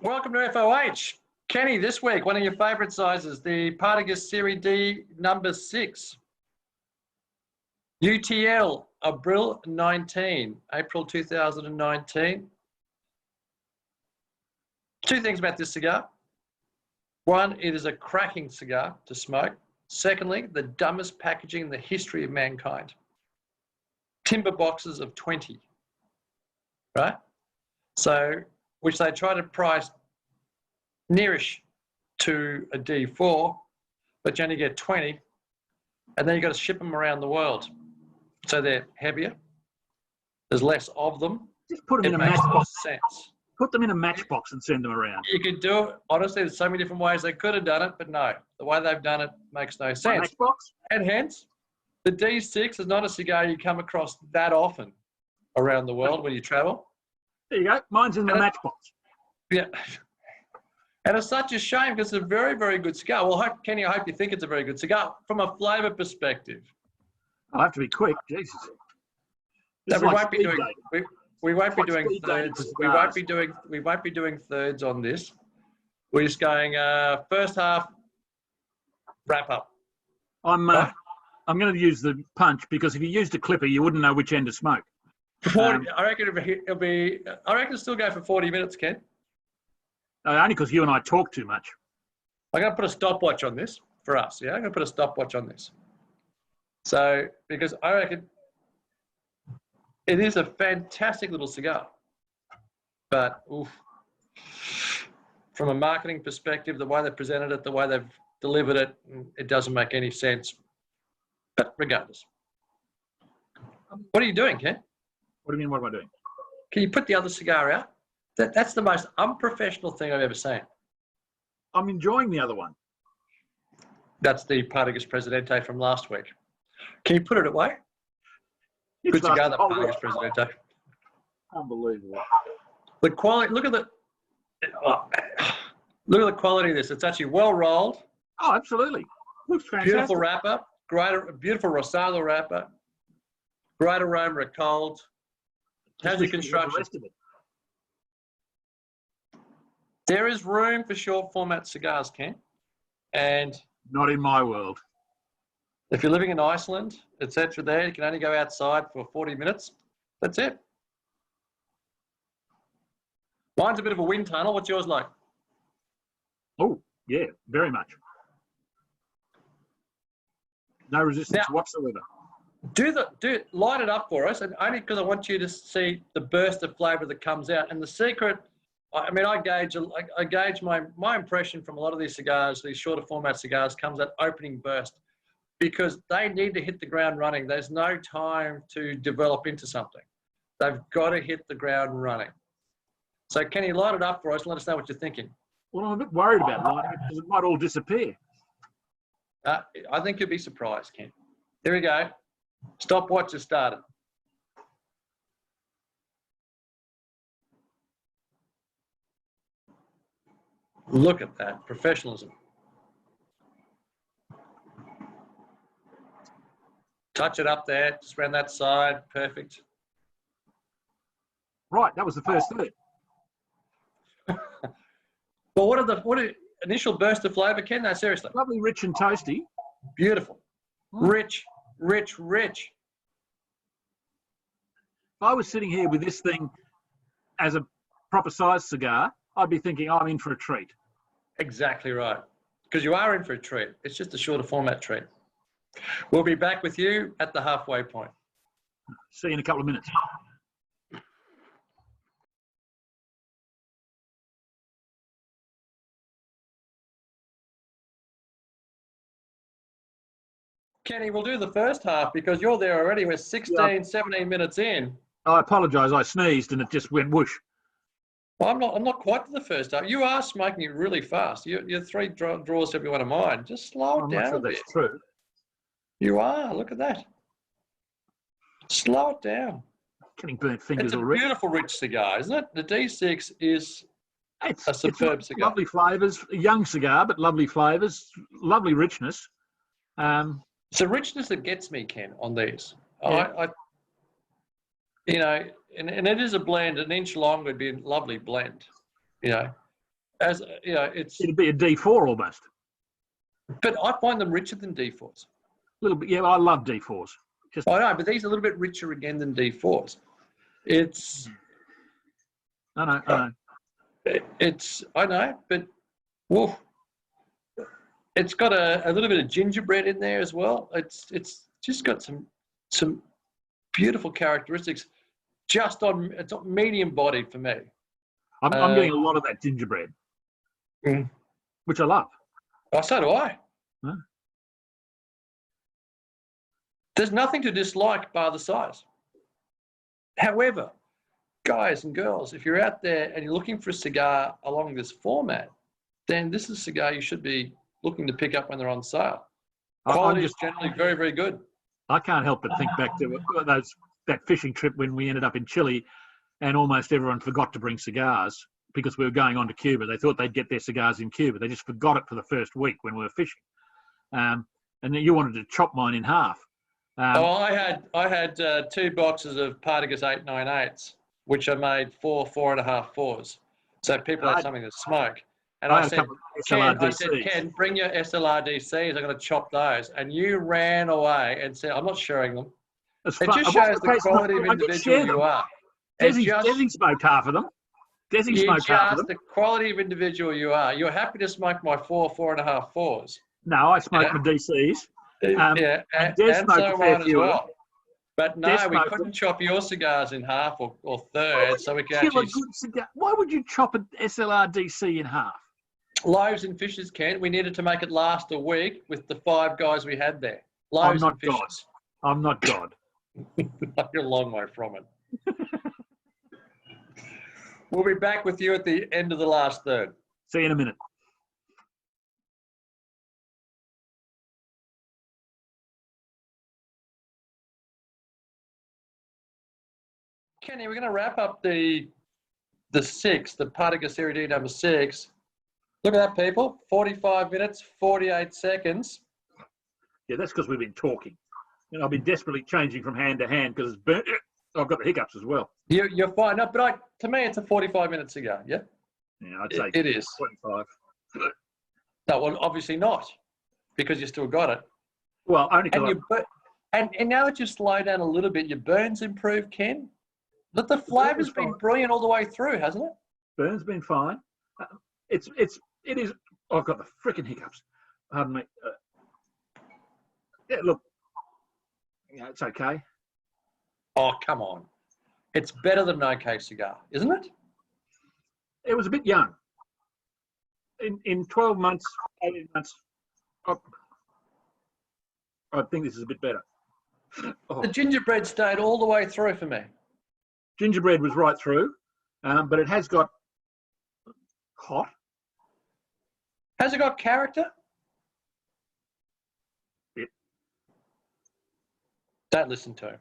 Welcome to FOH. Kenny, this week, one of your favourite sizes, the Partagas Serie D No.6. UTL, April 2019. Two things about this cigar. One, it is a cracking cigar to smoke. Secondly, the dumbest packaging in the history of mankind. Timber boxes of 20, right? So, which they try to price nearish to a D4, but you only get 20, and then you've got to ship them around the world. So they're heavier, there's less of them. Just put them in a matchbox. Put them in a matchbox and send them around. You could do it. Honestly, there's so many different ways they could have done it, but no. The way they've done it makes no sense. Matchbox? And hence, the D6 is not a cigar you come across that often around the world when you travel. There you go. Mine's in the matchbox. Yeah. And it's such a shame because it's a very, very good cigar. Well, Kenny, I hope you think it's a very good cigar from a flavour perspective. I'll have to be quick. Jesus. No, we won't be doing thirds. We won't be doing thirds on this. We're just going first half wrap up. I'm going to use the punch because if you used a clipper, you wouldn't know which end to smoke. I reckon it'll still go for 40 minutes, Ken. Only because you and I talk too much. I'm going to put a stopwatch on this for us. Yeah, I'm going to put a stopwatch on this. So, because I reckon it is a fantastic little cigar, but oof, from a marketing perspective, the way they presented it, the way they've delivered it, it doesn't make any sense. But regardless, what are you doing, Ken? What do you mean, what am I doing? Can you put the other cigar out? That's the most unprofessional thing I've ever seen. I'm enjoying the other one. That's the Partagas Presidente from last week. Can you put it away? Good cigar, the Partagas Presidente. Unbelievable. The quality. Look at the quality of this. It's actually well rolled. Oh, absolutely. Looks fantastic. Beautiful wrapper. Beautiful Rosado wrapper. Great aroma of cold. How's your construction? There is room for short format cigars, Ken. And not in my world. If you're living in Iceland, etc., there, you can only go outside for 40 minutes. That's it. Mine's a bit of a wind tunnel. What's yours like? Oh, yeah, very much. No resistance whatsoever. Light it up for us, and only because I want you to see the burst of flavour that comes out. And the secret, I mean, I gauge my impression from a lot of these cigars, these shorter format cigars, comes that opening burst, because they need to hit the ground running. There's no time to develop into something. They've got to hit the ground running. So can you light it up for us and let us know what you're thinking? Well, I'm a bit worried about lighting it because it might all disappear. I think you'll be surprised, Ken. Here we go. Stopwatch has started. Look at that professionalism. Touch it up there, just around that side. Perfect. Right, that was the first third. Well, what are initial burst of flavour, Ken? No, seriously. Lovely, rich and toasty. Beautiful. Rich, rich, rich. If I was sitting here with this thing as a proper size cigar, I'd be thinking, oh, I'm in for a treat. Exactly right. Because you are in for a treat. It's just a shorter format treat. We'll be back with you at the halfway point. See you in a couple of minutes. Kenny, we'll do the first half because you're there already. We're 16, 17 minutes in. I apologise. I sneezed and it just went whoosh. Well, I'm not quite to the first half. You are smoking it really fast. You're 3 draws to every one of mine. Just slow it down. I'm not sure that's true. You are. Look at that. Slow it down. Getting burnt fingers It's already. a beautiful, rich cigar, isn't it? The D6 is a superb cigar. Lovely flavours. A young cigar, but lovely flavours. Lovely richness. It's the richness that gets me, Ken, on these. Yeah. And it is a blend. An inch long would be a lovely blend, As you know, It'd be a D4 almost. but I find them richer than D4s. A little bit, yeah. I love D4s. Just I know, but these are a little bit richer again than D4s. It's I know. I know, but woof. It's got a little bit of gingerbread in there as well. It's just got some beautiful characteristics. It's medium bodied for me. I'm getting a lot of that gingerbread, which I love. Oh, so do I. Huh? There's nothing to dislike bar the size. However, guys and girls, if you're out there and you're looking for a cigar along this format, then this is a cigar you should be looking to pick up when they're on sale. Quality is generally very, very good. I can't help but think back to that fishing trip when we ended up in Chile, and almost everyone forgot to bring cigars because we were going on to Cuba. They thought they'd get their cigars in Cuba. They just forgot it for the first week when we were fishing. And then you wanted to chop mine in half. I had 2 boxes of Partagas 898s, which I made 4.5 fours. So people had something to smoke. And I said, Ken, bring your SLRDCs. I'm going to chop those. And you ran away and said, I'm not sharing them. It just shows the quality of individual you are. Desi smoked half of them. Desi smoked half of them. The quality of individual you are. You're happy to smoke my 4.5 fours. No, I smoked my DCs. And so on as well. But no, we couldn't chop your cigars in half or thirds, so we could actually. Why would you chop an SLRDC in half? Loaves and fishes, Ken. We needed to make it last a week with the 5 guys we had there. Loaves and fishes. I'm not God. You're a long way from it. We'll be back with you at the end of the last third. See you in a minute. Kenny, we're going to wrap up the 6, the Partagas Serie number 6. Look at that, people. 45 minutes, 48 seconds. Yeah, that's because we've been talking. And I've been desperately changing from hand to hand because it's burnt. I've got the hiccups as well. You're fine. No, but to me, it's a 45-minute cigar, yeah? Yeah, I'd say it is. 25. No, well, obviously not, because you still got it. Well, only because and now that you slow down a little bit, your burns improve, Ken. But the flavour's been brilliant all the way through, hasn't it? Burns been fine. It is. I've got the freaking hiccups. Pardon me. Yeah, look. Yeah, it's okay. Oh, come on. It's better than an okay cigar, isn't it? It was a bit young. In 12 months, 18 months, I think this is a bit better. Oh. The gingerbread stayed all the way through for me. Gingerbread was right through, but it has got hot. Has it got character? Yep. Don't listen to him.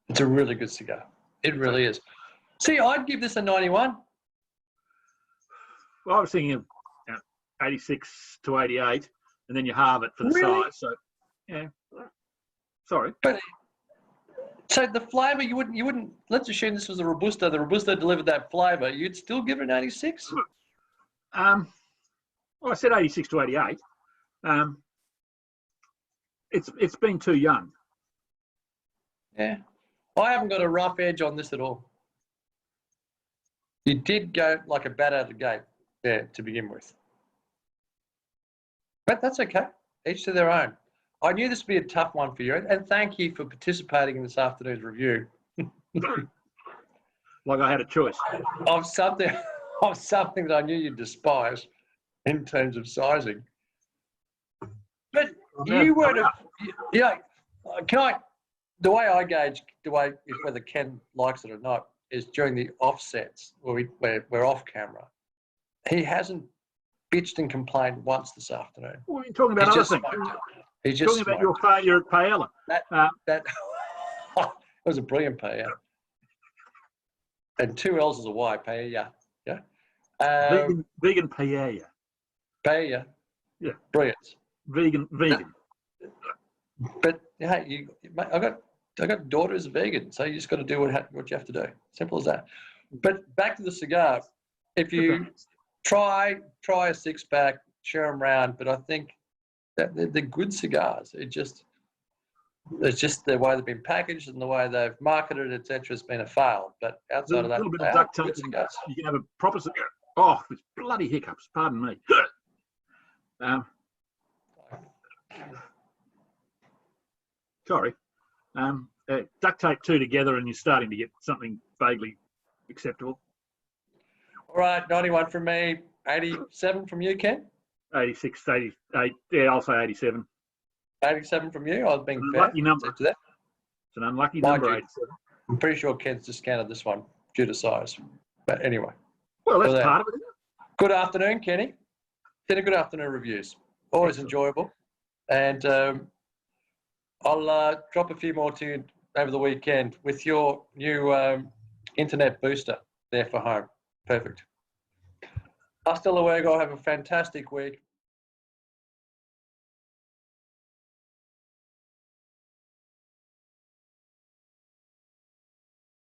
It's a really good cigar. It really is. See, I'd give this a 91. Well, I was thinking of 86 to 88, and then you halve it for the size. So, yeah. Sorry. But so the flavour, you wouldn't. Let's assume this was a Robusto. The Robusto delivered that flavour. You'd still give it an 86. Well, I said 86 to 88. It's been too young. Yeah. I haven't got a rough edge on this at all. You did go like a bat out of the gate there to begin with. But that's okay. Each to their own. I knew this would be a tough one for you, and thank you for participating in this afternoon's review. Like I had a choice. Of something that I knew you'd despise in terms of sizing. But you weren't the way I gauge whether Ken likes it or not is during the offsets where we're off camera. He hasn't bitched and complained once this afternoon. Well, you're talking about other things. He's just talking about your failure at paella. That was a brilliant paella. And 2 L's is a Y, paella. Yeah. Vegan paella. Paella. Yeah. Brilliant. Vegan. But hey, I got a daughter who's a vegan, so you just got to do what you have to do. Simple as that. But back to the cigar. If you try a 6-pack, share them around. But I think that they're good cigars. It's just the way they've been packaged and the way they've marketed, etc. has been a fail. But outside of that, a little bit they of are duct tape, good cigars. you can have a proper cigar. Oh, it's bloody hiccups. Pardon me. Sorry. Duct tape two together and you're starting to get something vaguely acceptable. All right, 91 from me, 87 from you, Ken? 86, 88. Yeah, I'll say 87. 87 from you. I was being fair. Unlucky number. To that. It's an unlucky Mind number, you, 87. I'm pretty sure Ken's discounted this one due to size. But anyway. Well, that's part of it, isn't it? Good afternoon, Kenny. Kenny, good afternoon reviews. Always enjoyable. And I'll drop a few more to you over the weekend with your new internet booster there for home. Perfect. Hasta luego. Have a fantastic week.